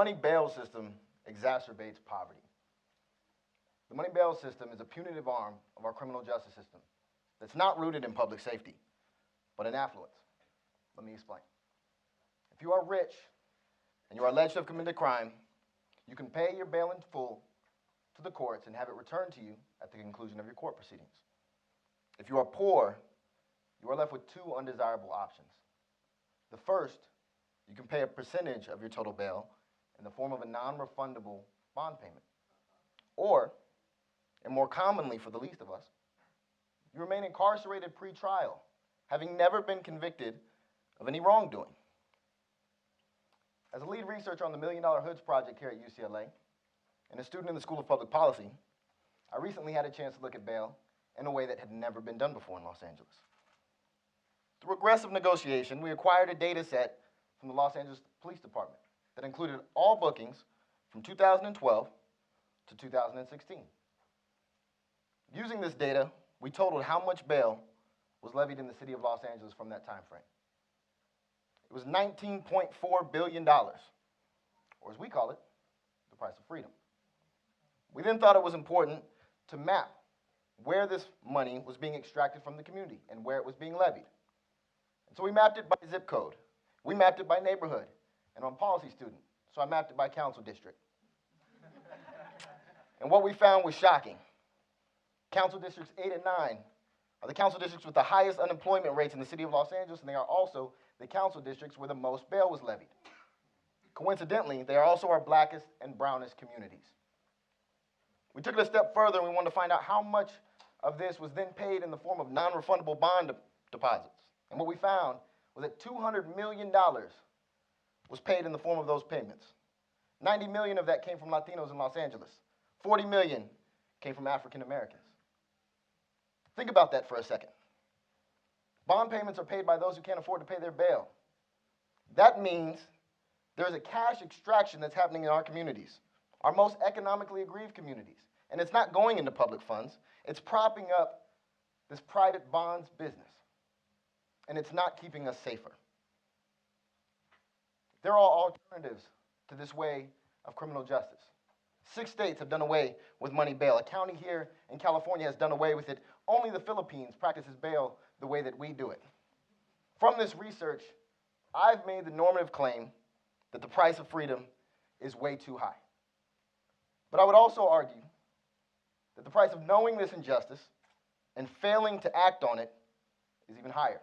money bail system exacerbates poverty. The money bail system is a punitive arm of our criminal justice system that's not rooted in public safety, but in affluence. Let me explain. If you are rich and you are alleged to have committed a crime, you can pay your bail in full to the courts and have it returned to you at the conclusion of your court proceedings. If you are poor, you are left with two undesirable options. The first, you can pay a percentage of your total bail in the form of a non-refundable bond payment. Or, and more commonly for the least of us, you remain incarcerated pre-trial, having never been convicted of any wrongdoing. As a lead researcher on the $1 Million Hoods Project here at UCLA, and a student in the School of Public Policy, I recently had a chance to look at bail in a way that had never been done before in Los Angeles. Through aggressive negotiation, we acquired a data set from the Los Angeles Police Department that included all bookings from 2012 to 2016. Using this data, we totaled how much bail was levied in the city of Los Angeles from that time frame. It was $19.4 billion, or as we call it, the price of freedom. We then thought it was important to map where this money was being extracted from the community and where it was being levied. And so we mapped it by zip code. We mapped it by neighborhood. And I'm a policy student, so I mapped it by council district. And what we found was shocking. Council districts 8 and 9 are the council districts with the highest unemployment rates in the city of Los Angeles, and they are also the council districts where the most bail was levied. Coincidentally, they are also our blackest and brownest communities. We took it a step further and we wanted to find out how much of this was then paid in the form of non-refundable bond deposits. And what we found was that $200 million was paid in the form of those payments. 90 million of that came from Latinos in Los Angeles. 40 million came from African Americans. Think about that for a second. Bond payments are paid by those who can't afford to pay their bail. That means there's a cash extraction that's happening in our communities, our most economically aggrieved communities. And it's not going into public funds. It's propping up this private bonds business. And it's not keeping us safer. There are alternatives to this way of criminal justice. 6 states have done away with money bail. A county here in California has done away with it. Only the Philippines practices bail the way that we do it. From this research, I've made the normative claim that the price of freedom is way too high. But I would also argue that the price of knowing this injustice and failing to act on it is even higher.